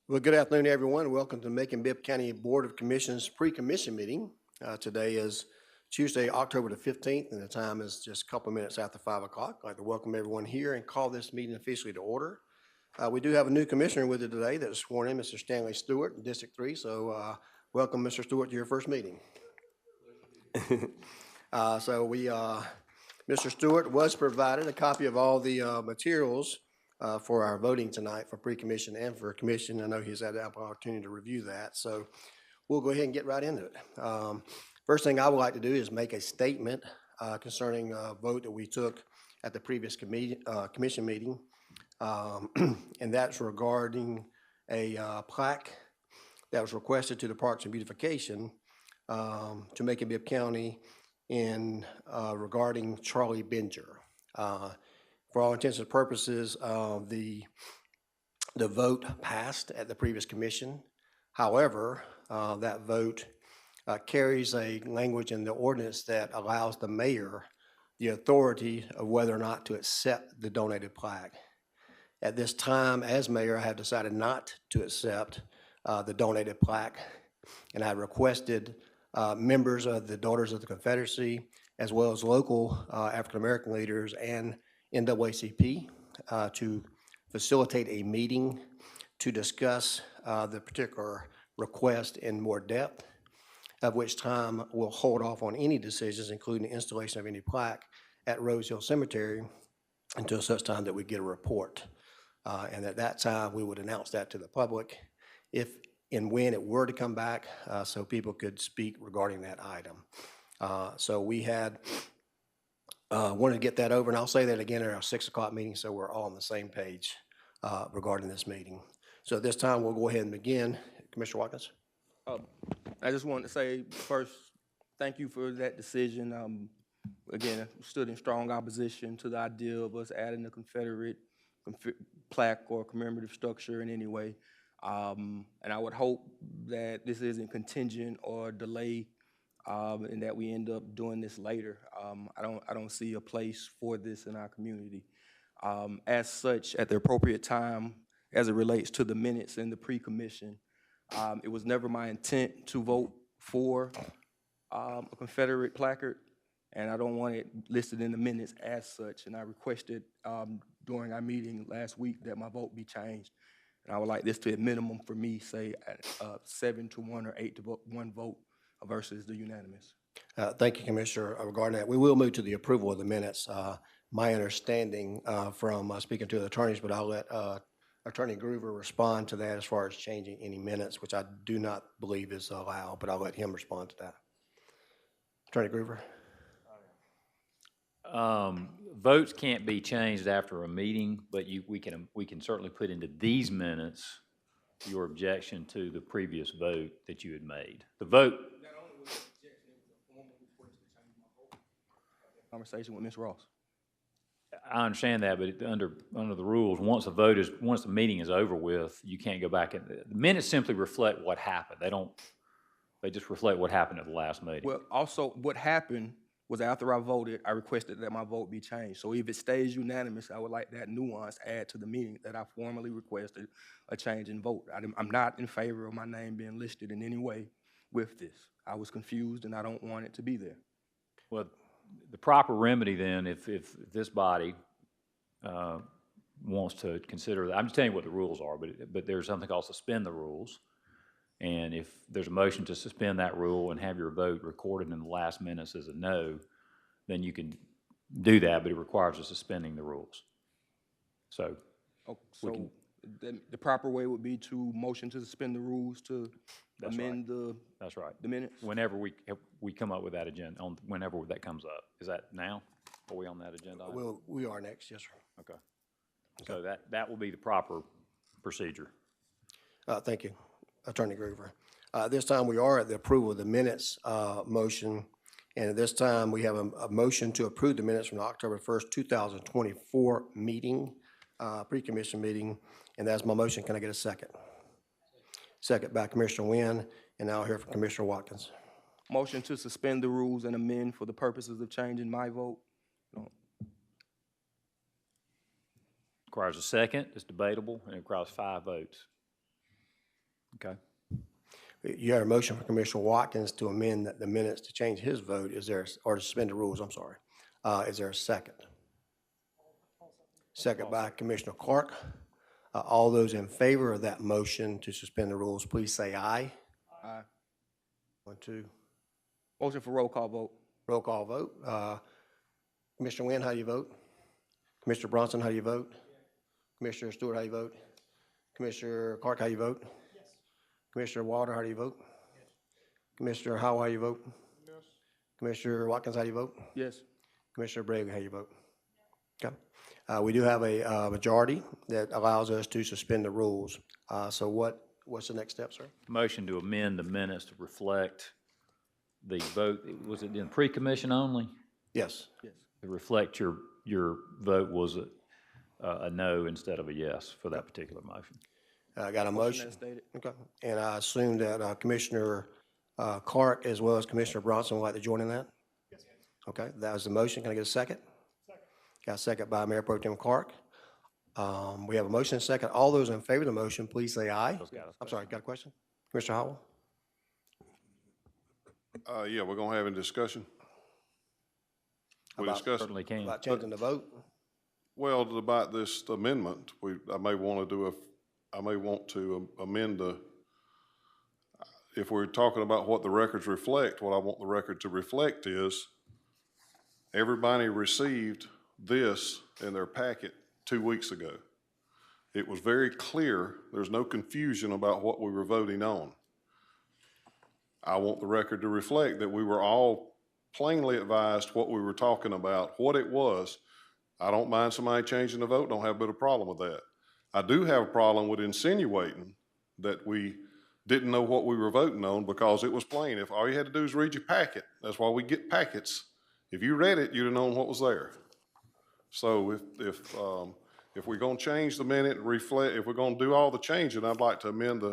Well, good afternoon, everyone. Welcome to Macon-Bibb County Board of Commissioners pre-commission meeting. Today is Tuesday, October the 15th, and the time is just a couple of minutes after 5 o'clock. I'd like to welcome everyone here and call this meeting officially to order. We do have a new commissioner with us today that was sworn in, Mr. Stanley Stewart in District 3. So welcome, Mr. Stewart, to your first meeting. Mr. Stewart was provided a copy of all the materials for our voting tonight for pre-commission and for commission. I know he's had the opportunity to review that, so we'll go ahead and get right into it. First thing I would like to do is make a statement concerning a vote that we took at the previous commission meeting, and that's regarding a plaque that was requested to the Parks and Beautification to Macon-Bibb County in regarding Charlie Binger. For all intents and purposes, the vote passed at the previous commission. However, that vote carries a language in the ordinance that allows the mayor the authority of whether or not to accept the donated plaque. At this time, as mayor, I have decided not to accept the donated plaque, and I requested members of the Daughters of the Confederacy, as well as local African-American leaders and NAACP to facilitate a meeting to discuss the particular request in more depth, of which time we'll hold off on any decisions, including the installation of any plaque at Rose Hill Cemetery until such time that we get a report. And at that time, we would announce that to the public if and when it were to come back so people could speak regarding that item. So we had wanted to get that over, and I'll say that again at our 6 o'clock meeting so we're all on the same page regarding this meeting. So at this time, we'll go ahead and begin. Commissioner Watkins? I just wanted to say first, thank you for that decision. Again, I stood in strong opposition to the idea of us adding a Confederate plaque or commemorative structure in any way. And I would hope that this isn't contingent or delay and that we end up doing this later. I don't see a place for this in our community. As such, at the appropriate time, as it relates to the minutes and the pre-commission, it was never my intent to vote for a Confederate placard, and I don't want it listed in the minutes as such. And I requested during our meeting last week that my vote be changed. And I would like this to, at minimum for me, say 7-1 or 8-1 vote versus the unanimous. Thank you, Commissioner. Regarding that, we will move to the approval of the minutes. My understanding from speaking to the attorneys, but I'll let Attorney Groover respond to that as far as changing any minutes, which I do not believe is allowed, but I'll let him respond to that. Attorney Groover? Votes can't be changed after a meeting, but we can certainly put into these minutes your objection to the previous vote that you had made. The vote. Not only was the objection, it was a formal request to change my vote. Conversation with Ms. Ross. I understand that, but under the rules, once the meeting is over with, you can't go back. The minutes simply reflect what happened. They just reflect what happened at the last meeting. Well, also what happened was after I voted, I requested that my vote be changed. So if it stays unanimous, I would like that nuance add to the meeting that I formally requested a change in vote. I'm not in favor of my name being listed in any way with this. I was confused and I don't want it to be there. Well, the proper remedy then, if this body wants to consider that, I'm just telling you what the rules are, but there's something called suspend the rules. And if there's a motion to suspend that rule and have your vote recorded in the last minutes as a no, then you can do that, but it requires us suspending the rules. So, the proper way would be to motion to suspend the rules to amend the minutes? Whenever we come up with that agenda, whenever that comes up. Is that now? Are we on that agenda item? We are next, yes, sir. Okay. So that will be the proper procedure. Thank you, Attorney Groover. This time we are at the approval of the minutes motion, and at this time we have a motion to approve the minutes from the October 1st, 2024 meeting, pre-commission meeting, and that's my motion. Can I get a second? Second by Commissioner Wynn, and now I'll hear from Commissioner Watkins. Motion to suspend the rules and amend for the purposes of changing my vote. Requires a second, it's debatable, and it requires 5 votes. Okay. You had a motion for Commissioner Watkins to amend the minutes to change his vote. Is there, or to suspend the rules, I'm sorry. Is there a second? Second by Commissioner Clark. All those in favor of that motion to suspend the rules, please say aye. Aye. 1, 2. Motion for roll call vote. Roll call vote. Commissioner Wynn, how do you vote? Commissioner Bronson, how do you vote? Commissioner Stewart, how do you vote? Commissioner Clark, how do you vote? Yes. Commissioner Walter, how do you vote? Yes. Commissioner Howell, how do you vote? Yes. Commissioner Watkins, how do you vote? Yes. Commissioner Bragg, how do you vote? Okay. We do have a majority that allows us to suspend the rules. So what's the next step, sir? Motion to amend the minutes to reflect the vote, was it in pre-commission only? Yes. Yes. To reflect your vote was a no instead of a yes for that particular motion. I got a motion. As stated. Okay. And I assume that Commissioner Clark as well as Commissioner Bronson would like to join in that? Yes. Okay, that was the motion. Can I get a second? Second. Got a second by Mayor Pro Tem Clark. We have a motion and a second. All those in favor of the motion, please say aye. I'm sorry, got a question? Commissioner Howell? Yeah, we're gonna have a discussion. We discussed, Certainly can. About changing the vote? well, about this amendment, I may want to amend if we're talking about what the records reflect, what I want the record to reflect is everybody received this in their packet 2 weeks ago. It was very clear, there's no confusion about what we were voting on. I want the record to reflect that we were all plainly advised what we were talking about, what it was. I don't mind somebody changing the vote, don't have a bit of problem with that. I do have a problem with insinuating that we didn't know what we were voting on because it was plain. If all you had to do is read your packet, that's why we get packets. If you read it, you'd have known what was there. So if we're gonna change the minute, reflect, if we're gonna do all the changing, I'd like to amend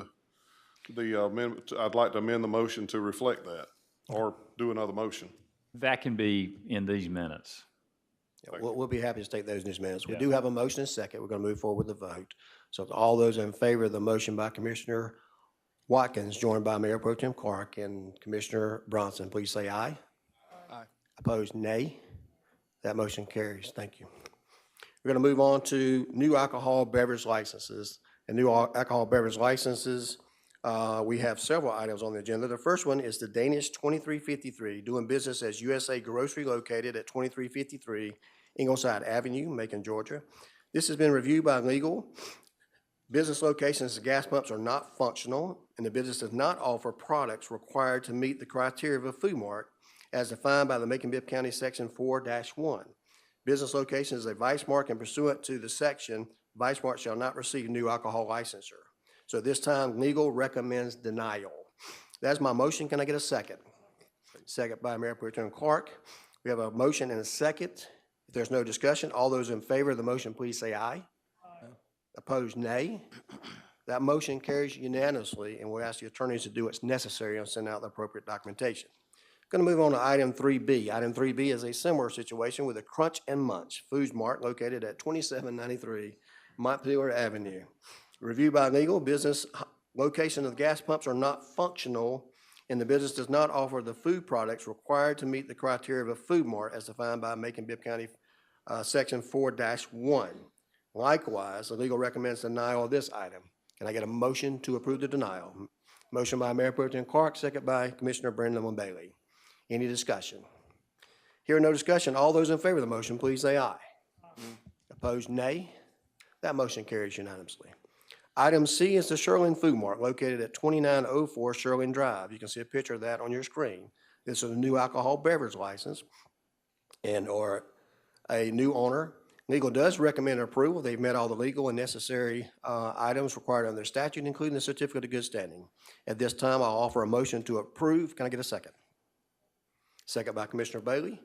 I'd like to amend the motion to reflect that, or do another motion. That can be in these minutes. Yeah, we'll be happy to take those in these minutes. We do have a motion and a second. We're going to move forward with the vote. So all those in favor of the motion by Commissioner Watkins, joined by Mayor Pro Tem Clark and Commissioner Bronson, please say aye. Aye. Opposed, nay. That motion carries. Thank you. We're going to move on to new alcohol beverage licenses. And new alcohol beverage licenses, we have several items on the agenda. The first one is the Danish 2353, doing business as USA Grocery, located at 2353 Ingleside Avenue, Macon, Georgia. This has been reviewed by legal. Business locations, gas pumps are not functional, and the business does not offer products required to meet the criteria of a food mart as defined by the Macon-Bibb County Section 4-1. Business location is a vice mark, and pursuant to the section, vice mart shall not receive new alcohol licensure. So at this time, legal recommends denial. That's my motion. Can I get a second? Second by Mayor Pro Tem Clark. We have a motion and a second. If there's no discussion, all those in favor of the motion, please say aye. Aye. Opposed, nay. That motion carries unanimously, and we'll ask the attorneys to do what's necessary and send out the appropriate documentation. Going to move on to item 3B. Item 3B is a similar situation with a Crunch and Munch Foods Mart located at 2793 Montpelier Avenue. Review by legal. Business location of the gas pumps are not functional, and the business does not offer the food products required to meet the criteria of a food mart as defined by Macon-Bibb County Section 4-1. Likewise, the legal recommends denial of this item. Can I get a motion to approve the denial? Motion by Mayor Pro Tem Clark, second by Commissioner Brendan Bailey. Any discussion? Hearing no discussion, all those in favor of the motion, please say aye. Aye. Opposed, nay. That motion carries unanimously. Item C is the Sherlin Food Mart located at 2904 Sherlin Drive. You can see a picture of that on your screen. This is a new alcohol beverage license or a new owner. Legal does recommend approval. They've met all the legal and necessary items required under the statute, including the certificate of good standing. At this time, I'll offer a motion to approve. Can I get a second? Second by Commissioner Bailey.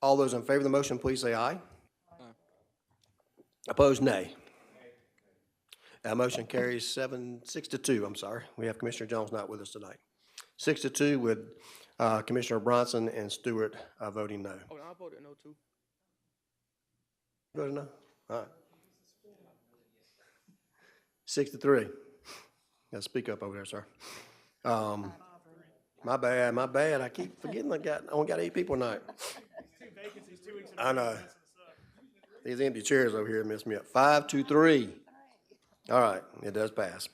All those in favor of the motion, please say aye. Aye. Opposed, nay. That motion carries 6-2. I'm sorry. We have Commissioner Jones not with us tonight. 6-2 with Commissioner Bronson and Stewart voting no. Oh, I voted no too. Voted no? All right. 6-3. Yeah, speak up over there, sir. My bad. I keep forgetting I only got 8 people tonight. I know. These empty chairs over here mess me up. 5-3. All right, it does pass.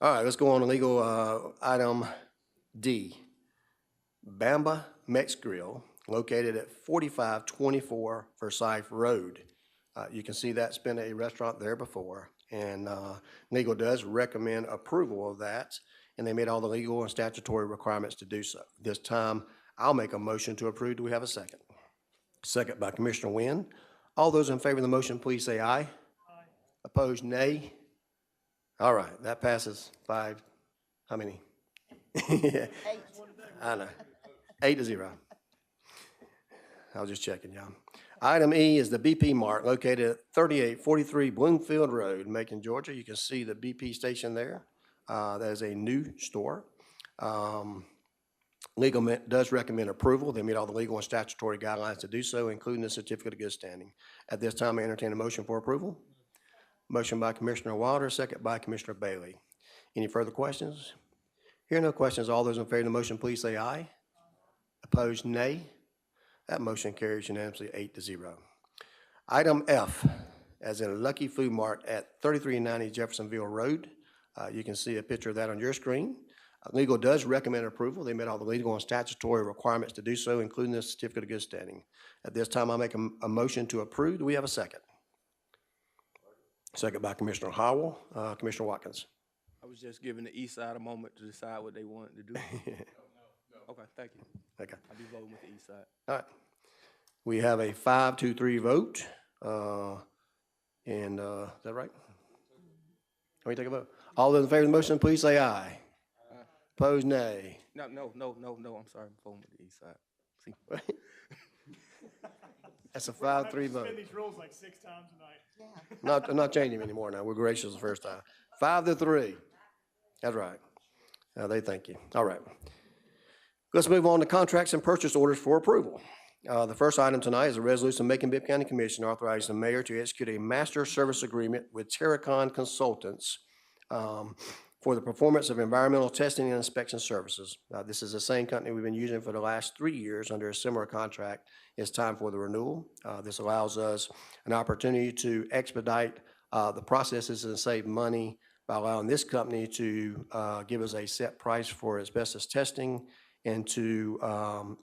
All right, let's go on to legal, item D. Bamba Mex Grill, located at 4524 Forsyth Road. You can see that's been a restaurant there before, and legal does recommend approval of that, and they made all the legal and statutory requirements to do so. This time, I'll make a motion to approve. Do we have a second? Second by Commissioner Wynn. All those in favor of the motion, please say aye. Aye. Opposed, nay. All right, that passes 5, how many? 8. I know. 8-0. I was just checking, y'all. Item E is the BP Mart located at 3843 Bloomfield Road, Macon, Georgia. You can see the BP station there. That is a new store. Legal does recommend approval. They meet all the legal and statutory guidelines to do so, including the certificate of good standing. At this time, I entertain a motion for approval. Motion by Commissioner Wilder, second by Commissioner Bailey. Any further questions? Hearing no questions, all those in favor of the motion, please say aye. Opposed, nay. That motion carries unanimously 8-0. Item F, as in Lucky Food Mart at 3390 Jeffersonville Road. You can see a picture of that on your screen. Legal does recommend approval. They met all the legal and statutory requirements to do so, including the certificate of good standing. At this time, I make a motion to approve. Do we have a second? Second by Commissioner Howell. Commissioner Watkins. I was just giving the east side a moment to decide what they wanted to do. Okay, thank you. Okay. I'll be voting with the east side. All right. We have a 5-3 vote. Is that right? Let me take a vote. All those in favor of the motion, please say aye. Opposed, nay. No, I'm sorry, I'm voting with the east side. See? That's a 5-3 vote. Spin these rules like 6 times tonight. I'm not changing them anymore now. We're gracious the first time. 5-3. That's right. They thank you. All right. Let's move on to contracts and purchase orders for approval. The first item tonight is a resolution of Macon-Bibb County Commission authorizing the mayor to execute a master service agreement with Terracon Consultants for the performance of environmental testing and inspection services. This is the same company we've been using for the last 3 years under a similar contract. It's time for the renewal. This allows us an opportunity to expedite the processes and save money by allowing this company to give us a set price for asbestos testing and to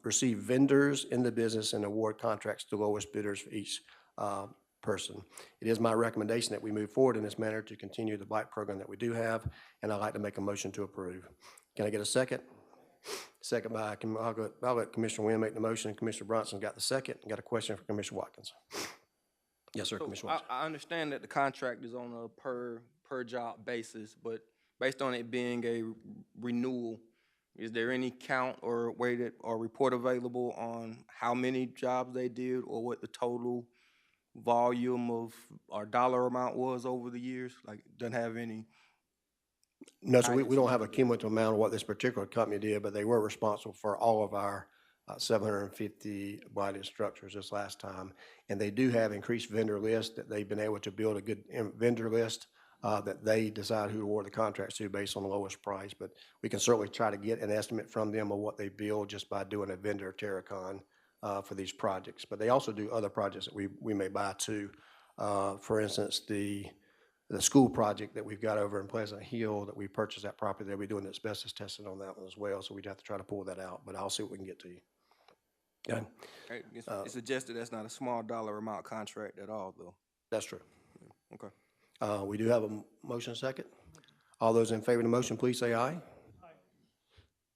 receive vendors in the business and award contracts to lowest bidders for each person. It is my recommendation that we move forward in this manner to continue the blight program that we do have, and I'd like to make a motion to approve. Can I get a second? Second by, I'll let Commissioner Wynn make the motion, and Commissioner Bronson got the second. Got a question for Commissioner Watkins. Yes, sir, So Commissioner Watkins. I understand that the contract is on a per job basis, but based on it being a renewal, is there any count or way that or report available on how many jobs they did or what the total volume of or dollar amount was over the years? Like, doesn't have any. No, so we don't have a cumulative amount of what this particular company did, but they were responsible for all of our 750 blighted structures this last time. And they do have increased vendor list that they've been able to build a good vendor list that they decide who to award the contracts to based on the lowest price. But we can certainly try to get an estimate from them of what they build just by doing a vendor Terracon for these projects. But they also do other projects that we may buy too. For instance, the school project that we've got over in Pleasant Hill that we purchased that property, they'll be doing the asbestos testing on that one as well. So we'd have to try to pull that out, but I'll see what we can get to you. Okay. It's suggested that's not a small dollar amount contract at all, though. That's true. Okay. We do have a motion second. All those in favor of the motion, please say aye. Aye.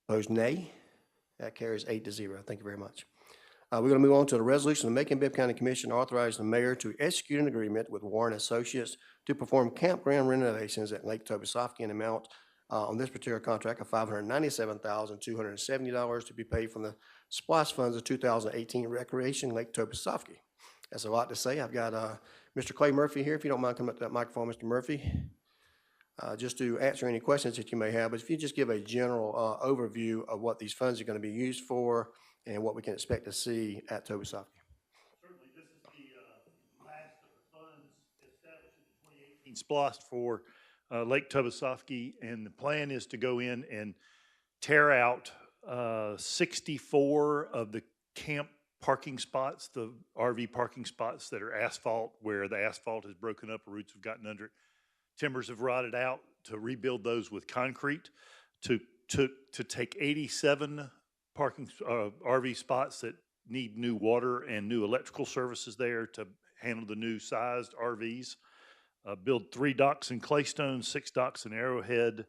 Opposed, nay. That carries 8-0. Thank you very much. We're going to move on to the resolution of the Macon-Bibb County Commission authorizing the mayor to execute an agreement with Warren Associates to perform campground renovations at Lake Tobosoffke in amount on this particular contract of $597,270 to be paid from the SPLOST funds of 2018 Recreation Lake Tobosoffke. That's a lot to say. I've got Mr. Clay Murphy here. If you don't mind coming up to that microphone, Mr. Murphy, just to answer any questions that you may have. But if you just give a general overview of what these funds are going to be used for and what we can expect to see at Tobosoffke. Certainly, this is the last of the funds established in the 2018 SPLOST for Lake Tobesofkee, and the plan is to go in and tear out 64 of the camp parking spots, the RV parking spots that are asphalt, where the asphalt has broken up, roots have gotten under it, timbers have rotted out, to rebuild those with concrete, to take 87 RV spots that need new water and new electrical services there to handle the new sized RVs. Build 3 docks in Claystone, 6 docks in Arrowhead,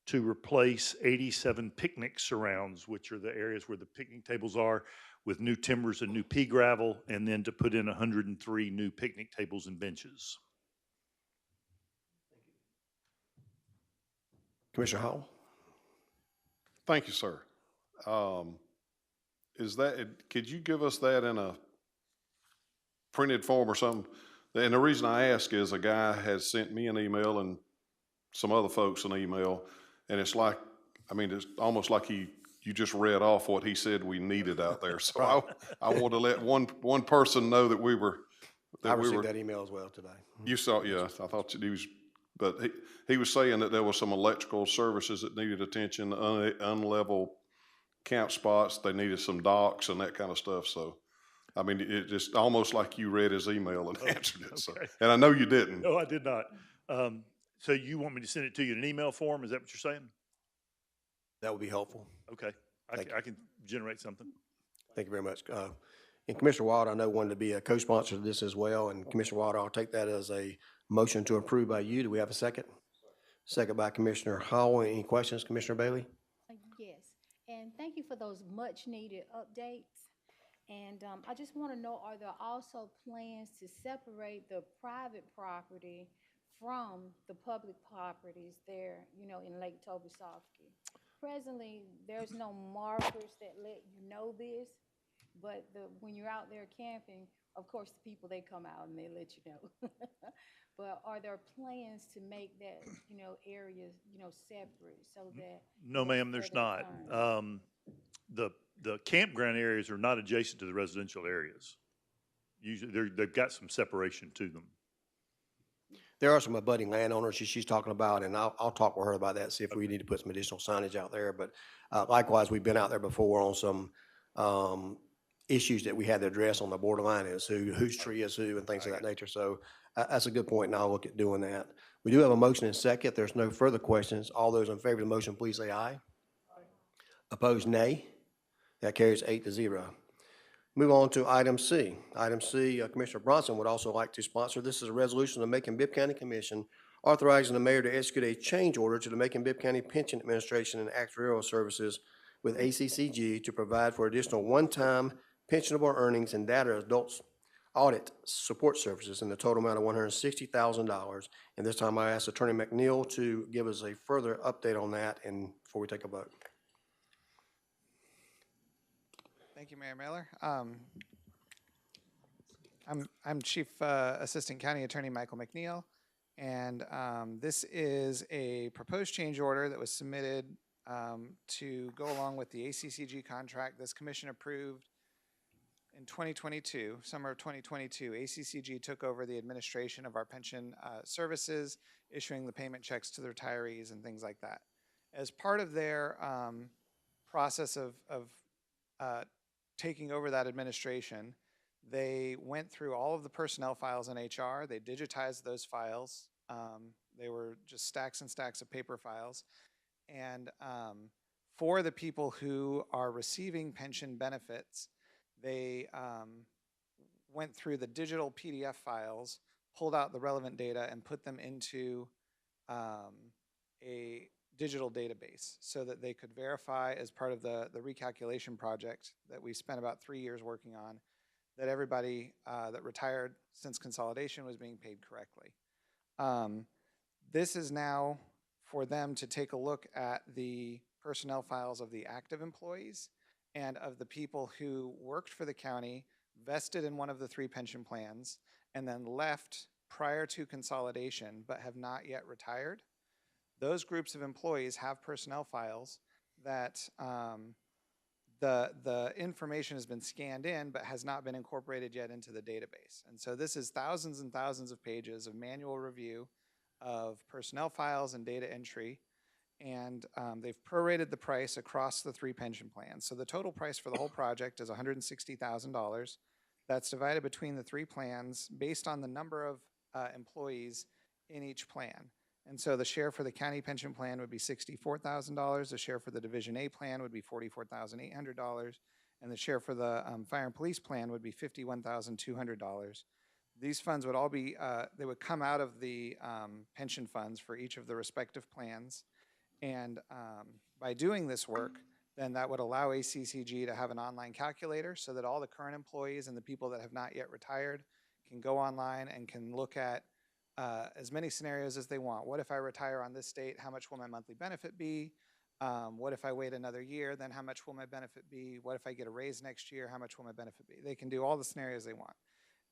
to replace 87 picnic surrounds, which are the areas where the picnic tables are, with new timbers and new pea gravel, and then to put in 103 new picnic tables and benches. Commissioner Howell? Thank you, sir. Could you give us that in a printed form or something? And the reason I ask is a guy has sent me an email and some other folks an email, and it's like, it's almost like you just read off what he said we needed out there. So I want to let one person know that we were. I received that email as well today. You saw, yeah, I thought he was, but he was saying that there was some electrical services that needed attention, unlevel camp spots, they needed some docks and that kind of stuff. So, it just almost like you read his email and answered it. Okay. So, and I know you didn't. No, I did not. So you want me to send it to you in an email form? Is that what you're saying? That would be helpful. Okay, I can generate something. Thank you very much. And Commissioner Wilder, I know, wanted to be a co-sponsor of this as well. And Commissioner Wilder, I'll take that as a motion to approve by you. Do we have a second? Second by Commissioner Howell. Any questions, Commissioner Bailey? Yes, and thank you for those much-needed updates. And I just want to know, are there also plans to separate the private property from the public properties there, in Lake Tobesofkee? Presently, there's no markers that let you know this, but when you're out there camping, of course, the people, they come out and they let you know. But are there plans to make that, areas, separate so that? No, ma'am, there's not. The campground areas are not adjacent to the residential areas. Usually, they've got some separation to them. There are some abutting landowners she's talking about, and I'll talk with her about that, see if we need to put some additional signage out there. But likewise, we've been out there before on some issues that we had to address on the borderline, is whose tree is who and things of that nature. So that's a good point, and I'll look at doing that. We do have a motion and second. If there's no further questions, all those in favor of the motion, please say aye. Opposed, nay. That carries 8-0. Move on to item C. Item C, Commissioner Bronson would also like to sponsor. This is a resolution of the Macon-Bibb County Commission authorizing the mayor to execute a change order to the Macon-Bibb County Pension Administration and Actuarial Services with ACCG to provide for additional one-time pensionable earnings and data adults audit support services in the total amount of $160,000. And this time I ask Attorney McNeil to give us a further update on that and before we take a vote. Thank you, Mayor Miller. I'm Chief Assistant County Attorney Michael McNeil, and this is a proposed change order that was submitted to go along with the ACCG contract this commission approved in 2022, summer of 2022. ACCG took over the administration of our pension services, issuing the payment checks to the retirees and things like that. As part of their process of taking over that administration, they went through all of the personnel files in HR. They digitized those files. They were just stacks and stacks of paper files. And for the people who are receiving pension benefits, they went through the digital PDF files, pulled out the relevant data, and put them into a digital database so that they could verify, as part of the recalculation project that we spent about 3 years working on, that everybody that retired since consolidation was being paid correctly. This is now for them to take a look at the personnel files of the active employees and of the people who worked for the county, vested in one of the 3 pension plans, and then left prior to consolidation but have not yet retired. Those groups of employees have personnel files that the information has been scanned in but has not been incorporated yet into the database. And so this is thousands and thousands of pages of manual review of personnel files and data entry. And they've prorated the price across the 3 pension plans. So the total price for the whole project is $160,000. That's divided between the 3 plans based on the number of employees in each plan. And so the share for the county pension plan would be $64,000. The share for the Division A plan would be $44,800. And the share for the fire and police plan would be $51,200. These funds would all be, they would come out of the pension funds for each of the respective plans. And by doing this work, then that would allow ACCG to have an online calculator so that all the current employees and the people that have not yet retired can go online and can look at as many scenarios as they want. What if I retire on this date? How much will my monthly benefit be? What if I wait another year? Then how much will my benefit be? What if I get a raise next year? How much will my benefit be? They can do all the scenarios they want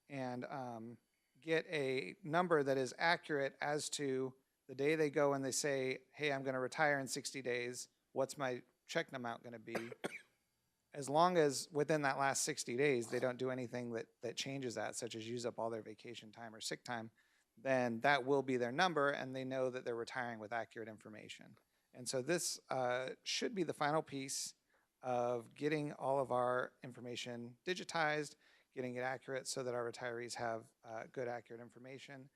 and get a number that is accurate as to the day they go and they say, hey, I'm going to retire in 60 days. What's my check amount going to be? As long as within that last 60 days, they don't do anything that changes that, such as use up all their vacation time or sick time, then that will be their number and they know that they're retiring with accurate information. And so this should be the final piece of getting all of our information digitized, getting it accurate so that our retirees have good, accurate information.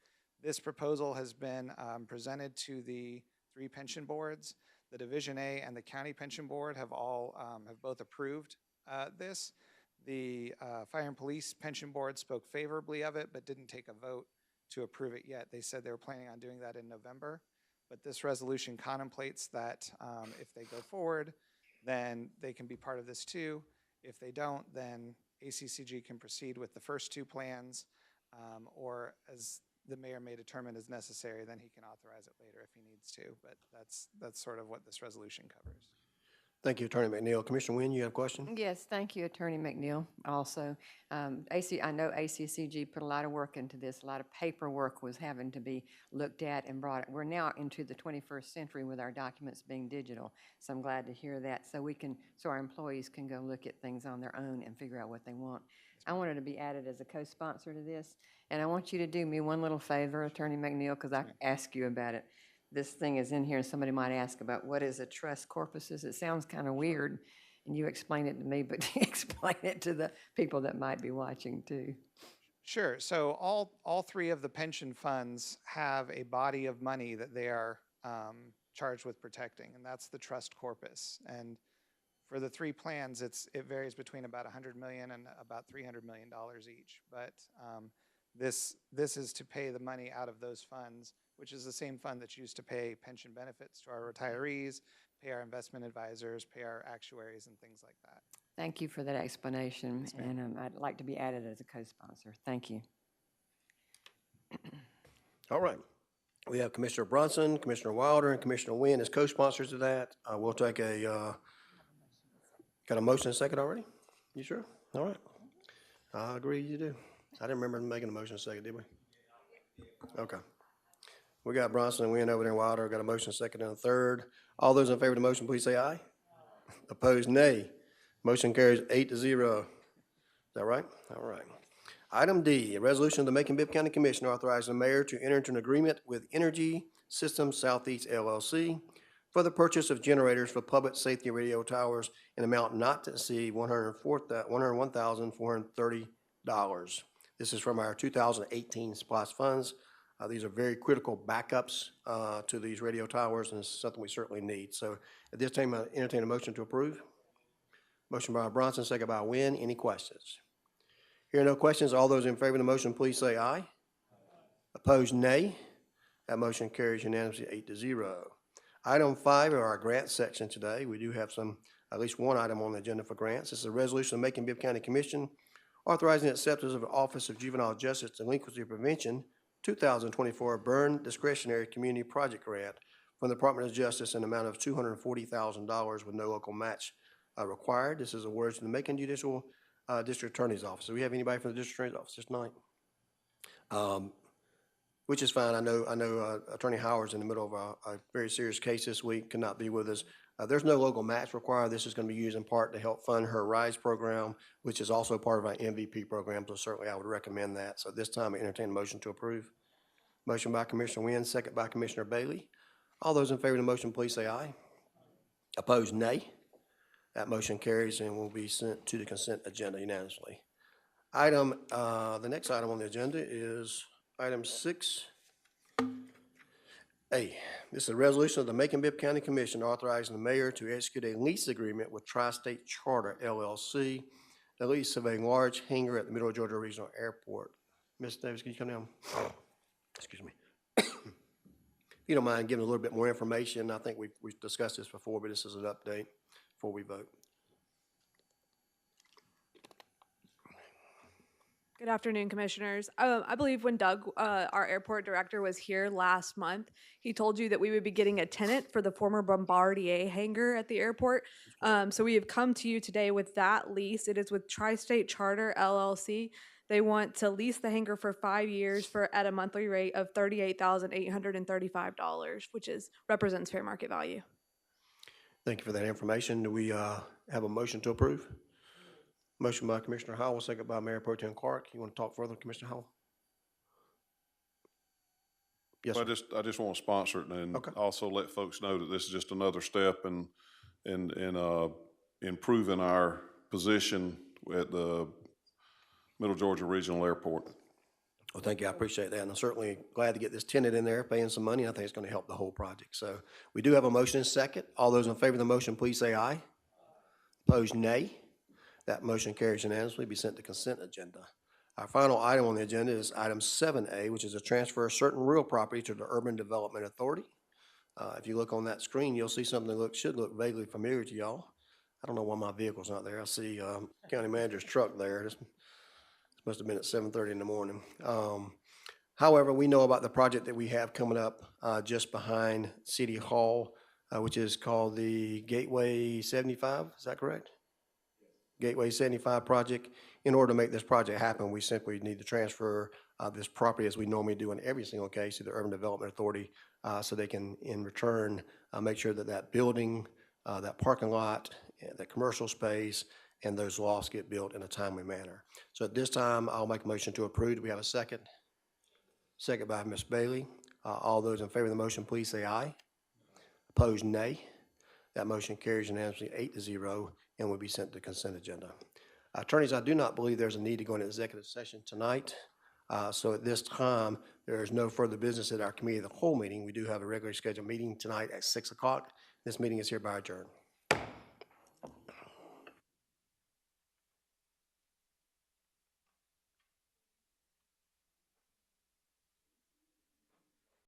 This proposal has been presented to the 3 pension boards. The Division A and the County Pension Board have both approved this. The Fire and Police Pension Board spoke favorably of it, but didn't take a vote to approve it yet. They said they were planning on doing that in November. But this resolution contemplates that if they go forward, then they can be part of this too. If they don't, then ACCG can proceed with the first 2 plans, or as the mayor may determine as necessary, then he can authorize it later if he needs to. But that's sort of what this resolution covers. Thank you, Attorney McNeil. Commissioner Wynn, you have a question? Yes, thank you, Attorney McNeil. Also, I know ACCG put a lot of work into this. A lot of paperwork was having to be looked at and brought. We're now into the 21st century with our documents being digital, so I'm glad to hear that. So our employees can go look at things on their own and figure out what they want. I wanted to be added as a co-sponsor to this, and I want you to do me one little favor, Attorney McNeil, because I asked you about it. This thing is in here, and somebody might ask about what is a trust corpus. It sounds kind of weird, and you explain it to me, but explain it to the people that might be watching too. Sure. So all 3 of the pension funds have a body of money that they are charged with protecting, and that's the trust corpus. And for the 3 plans, it varies between about $100 million and about $300 million each. But this is to pay the money out of those funds, which is the same fund that's used to pay pension benefits to our retirees, pay our investment advisors, pay our actuaries, and things like that. Thank you for that explanation, and I'd like to be added as a co-sponsor. Thank you. All right. We have Commissioner Brunson, Commissioner Wilder, and Commissioner Wynn as co-sponsors of that. We'll take got a motion and a second already? You sure? All right. I agree you do. I didn't remember making a motion and a second, did we? Okay. We got Bronson and Wynn over there in Wilder. Got a motion, second, and a third. All those in favor of the motion, please say aye. Opposed, nay. Motion carries 8-0. Is that right? All right. Item D, a resolution of the Macon-Bibb County Commission authorizing the mayor to enter into an agreement with Energy Systems Southeast LLC for the purchase of generators for public safety radio towers in amount not to exceed $101,430. This is from our 2018 SPOS funds. These are very critical backups to these radio towers, and it's something we certainly need. So at this time, I entertain a motion to approve. Motion by Bronson, second by Wynn. Any questions? Hearing no questions, all those in favor of the motion, please say aye. Opposed, nay. That motion carries unanimously 8-0. Item 5 are our grant section today. We do have at least one item on the agenda for grants. This is a resolution of Macon-Bibb County Commission authorizing acceptance of the Office of Juvenile Justice Delinquency Prevention 2024 Burn Discretionary Community Project Grant from the Department of Justice in the amount of $240,000 with no local match required. This is awarded to the Macon Judicial District Attorney's Office. Do we have anybody from the District Attorney's Office this night? Which is fine. I know Attorney Howard's in the middle of a very serious case this week, could not be with us. There's no local match required. This is going to be used in part to help fund her RISE program, which is also part of our MVP program, so certainly I would recommend that. So this time I entertain a motion to approve. Motion by Commissioner Wynn, second by Commissioner Bailey. All those in favor of the motion, please say aye. Opposed, nay. That motion carries and will be sent to the consent agenda unanimously. The next item on the agenda is item 6A. This is a resolution of the Macon-Bibb County Commission authorizing the mayor to execute a lease agreement with Tri-State Charter LLC, the lease of a large hangar at the Middle Georgia Regional Airport. Ms. Davis, can you come down? Excuse me. If you don't mind giving a little bit more information, I think we've discussed this before, but this is an update before we vote. Good afternoon, Commissioners. I believe when Doug, our airport director, was here last month, he told you that we would be getting a tenant for the former Bombardier hangar at the airport. So we have come to you today with that lease. It is with Tri-State Charter LLC. They want to lease the hangar for 5 years at a monthly rate of $38,835, which represents fair market value. Thank you for that information. Do we have a motion to approve? Motion by Commissioner Howell, second by Mayor Pro Tem Clark. You want to talk further, Commissioner Howell? Yes, I sir. just want to sponsor it and Okay. also let folks know that this is just another step in improving our position at the Middle Georgia Regional Airport. Well, thank you. I appreciate that. And I'm certainly glad to get this tenant in there paying some money. I think it's going to help the whole project. So we do have a motion and second. All those in favor of the motion, please say aye. Opposed, nay. That motion carries unanimously, be sent to consent agenda. Our final item on the agenda is item 7A, which is a transfer of certain real property to the Urban Development Authority. If you look on that screen, you'll see something that should look vaguely familiar to y'all. I don't know why my vehicle's not there. I see county manager's truck there. This must have been at 7:30 in the morning. However, we know about the project that we have coming up just behind City Hall, which is called the Gateway 75. Is that correct? Gateway 75 project. In order to make this project happen, we simply need to transfer this property, as we normally do in every single case, to the Urban Development Authority so they can, in return, make sure that that building, that parking lot, that commercial space, and those lofts get built in a timely manner. So at this time, I'll make a motion to approve. Do we have a second? Second by Ms. Bailey. All those in favor of the motion, please say aye. Opposed, nay. That motion carries unanimously 8-0 and will be sent to consent agenda. Attorneys, I do not believe there's a need to go into executive session tonight. So at this time, there is no further business at our committee of the whole meeting. We do have a regularly scheduled meeting tonight at 6 o'clock. This meeting is hereby adjourned.